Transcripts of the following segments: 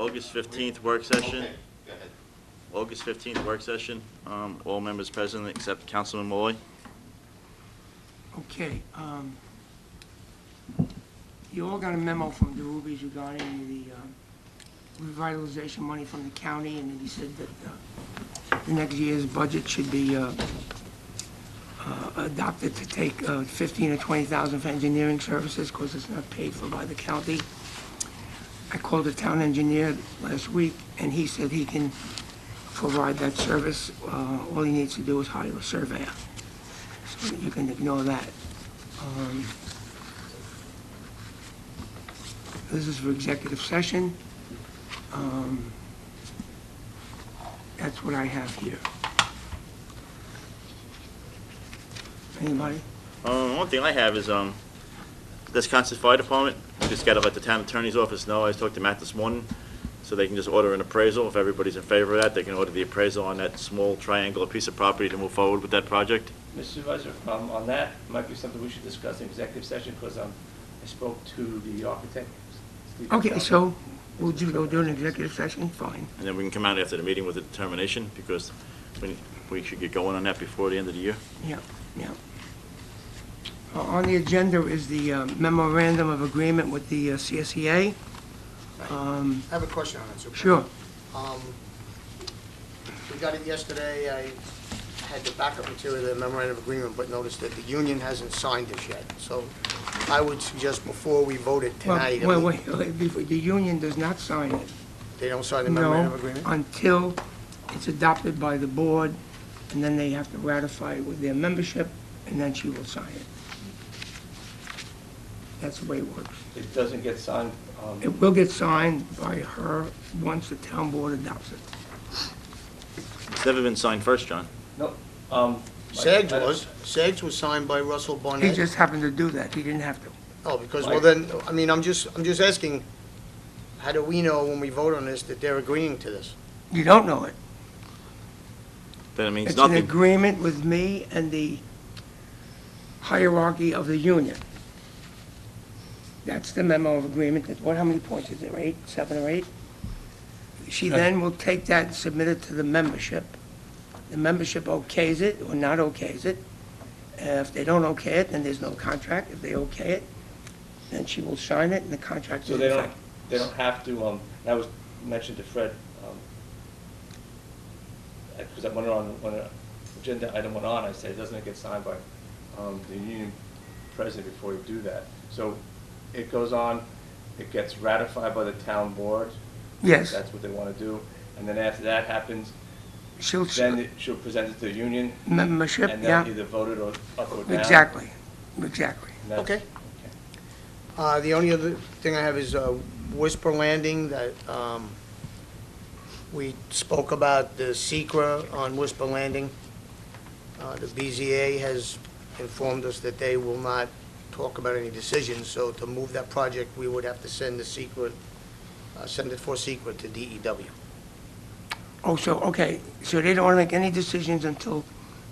August 15th work session. Okay, go ahead. August 15th work session. All members present except Councilman Malloy. Okay, you all got a memo from the Rubies regarding the revitalization money from the county, and then he said that the next year's budget should be adopted to take 15 or 20,000 for engineering services, because it's not paid for by the county. I called the town engineer last week, and he said he can provide that service. All he needs to do is hire a surveyor. So you can ignore that. This is for executive session. That's what I have here. Anybody? One thing I have is, Wisconsin Fire Department, we just gotta let the town attorney's office know. I talked to Matt this morning, so they can just order an appraisal. If everybody's in favor of that, they can order the appraisal on that small triangular piece of property to move forward with that project. Mr. Supervisor, on that, might be something we should discuss in executive session, because I spoke to the architect. Steve Okay, Gonzalez. so we'll do an executive session, fine. And then we can come out after the meeting with a determination, because we should get going on that before the end of the year. Yeah, yeah. On the agenda is the memorandum of agreement with the CSEA. I have a question on it, Supervisor. Sure. We got it yesterday. I had the backup material of the memorandum of agreement, but noticed that the union hasn't signed this yet. So I would suggest before we vote it Well, tonight, wait, before- the union does not sign it. they don't sign the memorandum No, of agreement? until it's adopted by the board, and then they have to ratify it with their membership, and then she will sign it. That's the way it works. It doesn't get signed, It will get signed by her once the town board adopts it. It's never been signed first, John. no. Sags was signed by Russell He Barnett. just happened to do that, he didn't have to. Oh, because, well then, I mean, I'm just asking, how do we know when we vote on this that they're agreeing to this? You don't know it. Then it means It's an nothing. agreement with me and the hierarchy of the union. That's the memo of agreement. How many points is it, 8, 7 or 8? She then will take that and submit it to the membership. The membership okays it or not okays it. If they don't okay it, then there's no contract. If they okay it, then she will sign it and the contract So is they in don't, effect. they don't have to, that was mentioned to Fred, because when an agenda item went on, I said, doesn't it get signed by the union president before you do that? So it goes on, it gets ratified by the town board. Yes. That's what they want to do. And then after that happens, She'll, then she'll present it to the union, membership, and yeah. they'll either vote it or up or down. Exactly, exactly. And that's- Okay. The only other thing I have is Whisper Landing, that we spoke about the secra on Whisper Landing. The BZA has informed us that they will not talk about any decisions, so to move that project, we would have to send the secret, send it for secret to DEW. Oh, so, okay, so they don't want to make any decisions until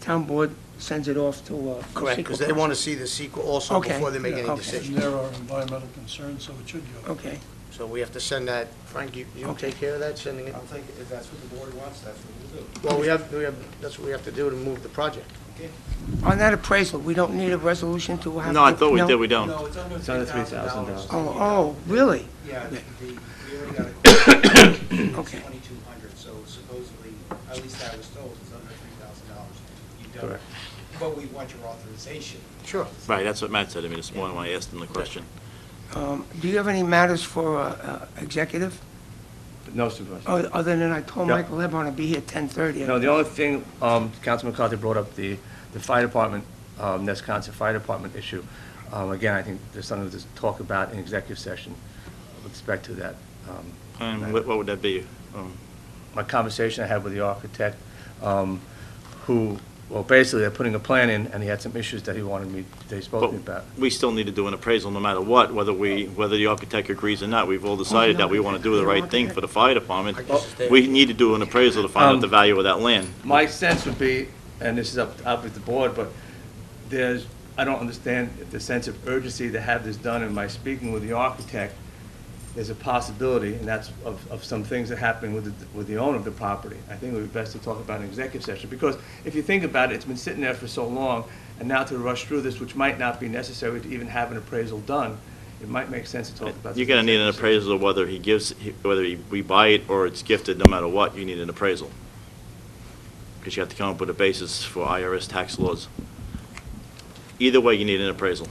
town board sends it off to, Correct, because they want to see the secret also Okay. before they make any Okay. decisions. And there are environmental concerns, so it should go. Okay, So we have to send that, Frank, you take care of that, sending it? I'll take it, if that's what the board wants, that's what we'll do. Well, that's what we have to do to move the project. Okay. on that appraisal, we don't need a resolution to have. No, I thought we did, we don't. No, it's under under $3,000. Oh, really? Yeah, Okay. we already got it. Okay. 2,200, so supposedly, at least I was told, it's under $3,000. You don't, Correct. but we want your authorization. Sure. Right, that's what Matt said to me this morning when I asked him the question. Do you have any matters for executive? No, Supervisor. Other than I told Yeah. Michael Lebon to be here 10:30. No, the only thing, Councilman McCarthy brought up the fire department, Wisconsin Fire Department issue. Again, I think there's something to talk about in executive session with respect to that. And what would that be? My conversation I had with the architect, who, well, basically, they're putting a plan in, and he had some issues that they spoke to me about. We still need to do an appraisal no matter what, whether the architect agrees or not. We've all decided that we want to do the right thing for the fire department. We need to do an appraisal to find out the value of that land. My sense would be, and this is up with the board, but I don't understand the sense of urgency to have this done. In my speaking with the architect, there's a possibility, and that's of some things that happen with the owner of the property. I think it would be best to talk about an executive session, because if you think about it, it's been sitting there for so long, and now to rush through this, which might not be necessary to even have an appraisal done, it might make sense to talk about this. You're gonna need an appraisal of whether we buy it or it's gifted, no matter what, you need an appraisal. Because you have to come up with a basis for IRS tax laws. Either way, you need an appraisal.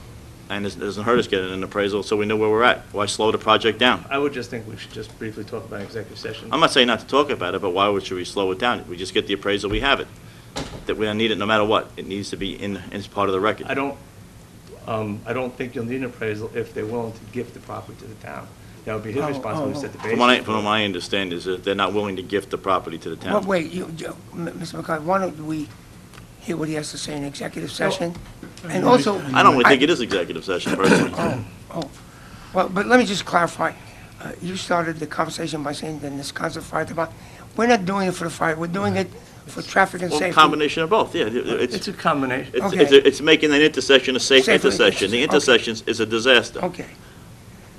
And it doesn't hurt us getting an appraisal, so we know where we're at. Why slow the project down? I would just think we should just briefly talk about an executive session. I'm not saying not to talk about it, but should we slow it down? We just get the appraisal, we have it. That we don't need it no matter what. It needs to be as part of the record. I don't think you'll need an appraisal if they're willing to gift the property to the town. That would be his responsibility to set the basis. From what I understand is that they're not willing to gift the property to the Well, town. wait, Mr. McCarthy, why don't we hear what he has to say in executive session? And also... I don't really think it is executive session, personally. Well, but let me just clarify. You started the conversation by saying that in this Wisconsin Fire Department, we're not doing it for the fire, we're doing it for traffic and Well, safety. combination of both, yeah. It's a combination. Okay. It's making an intersection a safe Safer intersection. The intersection, okay. intersection is a disaster. Okay.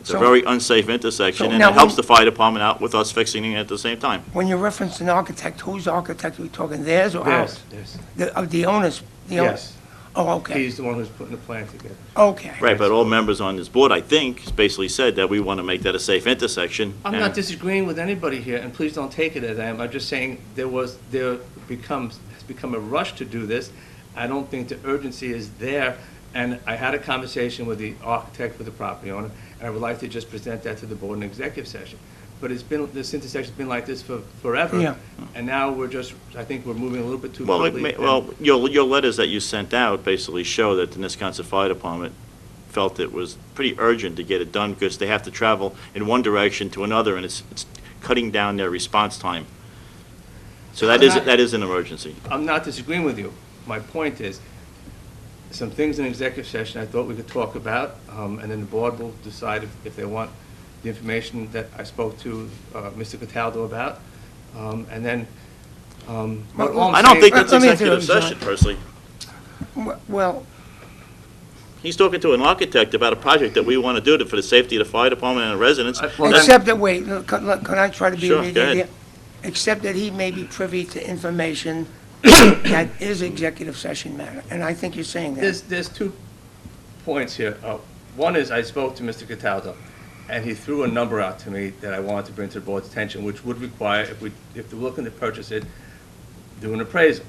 It's a very unsafe intersection, So and now it helps when- the fire department out with us fixing it at the same time. When you reference an architect, whose architect are we talking, theirs or ours? Yes. The owners? The owners? Yes. Oh, okay, He's the one who's putting the plan together. okay. Right, but all members on this board, I think, has basically said that we want to make that a safe intersection. I'm and- not disagreeing with anybody here, and please don't take it as I am. I'm just saying has become a rush to do this. I don't think the urgency is there, and I had a conversation with the architect for the property owner, and I would like to just present that to the board in executive session. But this intersection's been like this for forever. Yeah. And now I think we're moving a little bit too Well, quickly. your letters that you sent out basically show that the Wisconsin Fire Department felt it was pretty urgent to get it done because they have to travel in one direction to another, and it's cutting down their response time. So that is an emergency. I'm not disagreeing with you. My point is, some things in executive session I thought we could talk about, and then the board will decide if they want the information that I spoke to Mr. Cataldo about, and then, but all I'm I don't saying- think that's Let me executive interrupt, session, personally. Well, He's talking to an architect about a project that we want to do for the safety of the fire department and the residents. Well, then- except that, wait, can I try to be Sure, immediate go ahead. here? Except that he may be privy to information that is executive session matter, and I think you're saying that. There's 2 points here. One is I spoke to Mr. Cataldo, and he threw a number out to me that I wanted to bring to the board's attention, which would require, if they're looking to purchase it, do an appraisal.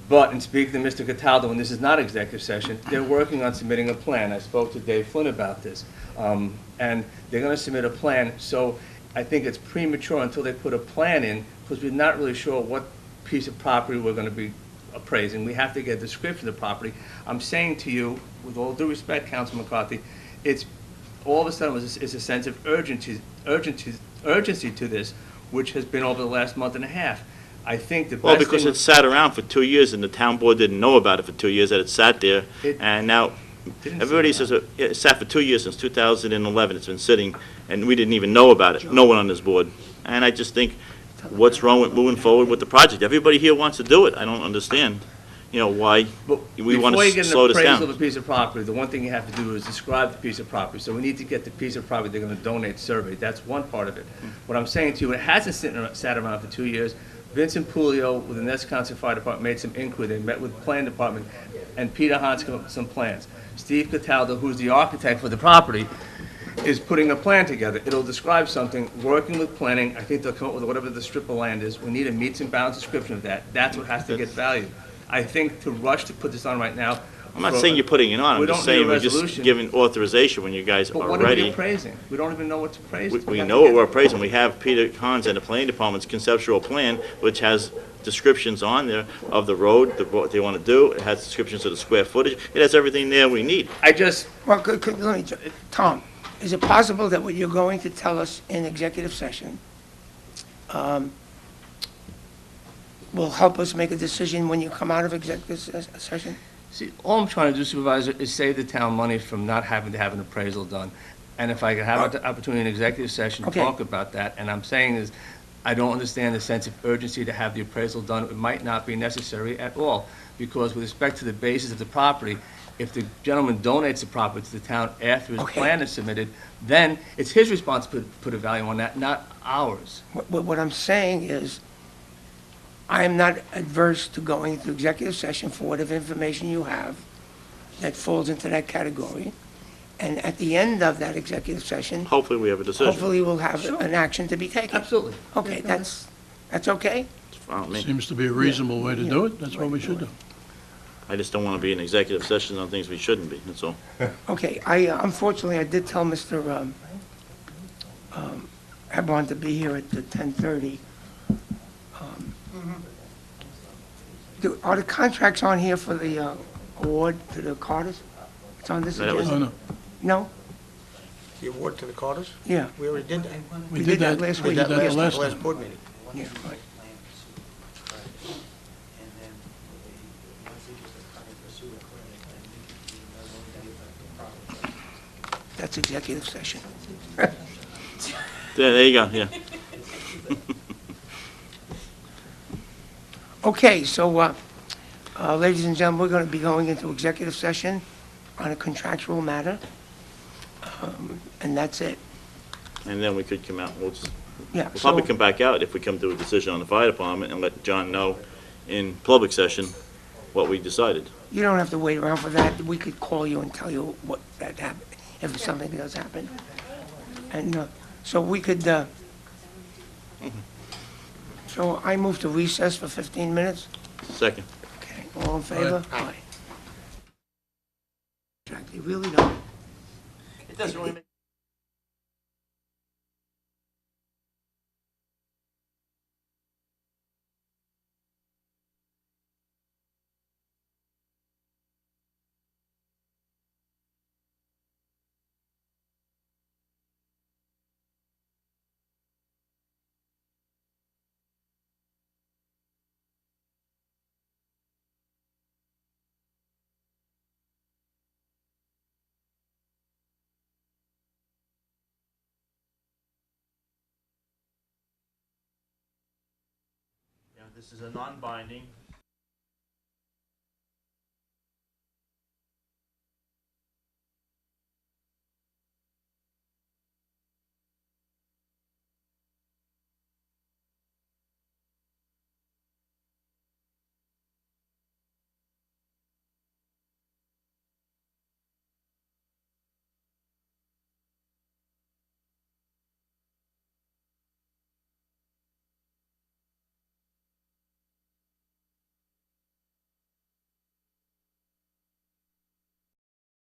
But in speaking to Mr. Cataldo, and this is not executive session, they're working on submitting a plan. I spoke to Dave Flynn about this. And they're going to submit a plan, so I think it's premature until they put a plan in, because we're not really sure what piece of property we're going to be appraising. We have to get a description of the property. I'm saying to you, with all due respect, Councilman McCarthy, it's all of a sudden it's a sense of urgency to this, which has been over the last month and a half. I think the best Well, thing because it was- sat around for 2 years, and the town board didn't know about it for 2 years, that it sat there, It- and now, Didn't everybody sit says, it sat for 2 years, since 2011, it's been sitting, and we didn't even know about it, no one on this board. And I just think, what's wrong with moving forward with the project? Everybody here wants to do it, I don't understand, why But we want before you to get slow an this appraisal of a down. piece of property, the one thing you have to do is describe the piece of property. So we need to get the piece of property they're going to donate surveyed. That's one part of it. What I'm saying to you, it hasn't sat around for 2 years. Vincent Pulio with the Wisconsin Fire Department made some inquiry. They met with the plan department, and Peter Hans came up with some plans. Steve Cataldo, who's the architect for the property, is putting a plan together. It'll describe something, working with planning. I think they'll come up with whatever the strip of land is. We need a meets and bounds description of that. That's what has to get valued. I think to rush to put this on right now. I'm not saying you're putting it on, We I'm just don't need a saying we're just resolution. giving authorization when you guys But are what are we ready. appraising? We don't even know what to appraise. We have know to what get- we're appraising. We have Peter Hans and the planning department's conceptual plan, which has descriptions on there of the road, what they want to do. It has descriptions of the square footage. It has everything there we need. I just, Well, let me, Tom, is it possible that what you're going to tell us in executive session will help us make a decision when you come out of executive session? see, all I'm trying to do, Supervisor, is save the town money from not having to have an appraisal done. And if I could have an opportunity in executive session to Okay. talk about that, and I'm saying is, I don't understand the sense of urgency to have the appraisal done. It might not be necessary at all. because with respect to the basis of the property, if the gentleman donates the property to the town after his Okay. plan is submitted, then it's his responsibility to put a value on that, not ours. What I'm saying is, I am not adverse to going into executive session for whatever information you have that falls into that category. And at the end of that executive session, Hopefully, we have a decision. hopefully we'll have Sure. an action to be taken. Absolutely. Okay, that's okay? It's fine with me. Seems to be a reasonable way to do it, that's what we should do. I just don't want to be in executive session on things we shouldn't be, that's all. Okay, unfortunately, I did tell Mr. Hebron to be here at the 10:30. Are the contracts on here for the award to the Carters? It's on this That was- agenda? Oh, no, No? The award to the Carters? Yeah. We already did that. We did that last We week. did that the last last time. board meeting. Yeah, right. And then, once they get the permit for sewer clearing, then we can affect the property. That's executive session. Yeah, there you go, yeah. Okay, so, ladies and gentlemen, we're going to be going into executive session on a contractual matter, and that's it. And then we could come out, Yeah, we'll probably so, come back out if we come to a decision on the fire department and let John know in public session what we decided. you don't have to wait around for that. We could call you and tell you what that happened, if something does happen. And, so we could, so I move to recess for 15 minutes. Second. Okay, all in favor? Aye. They really don't. It doesn't really make. This is a non-binding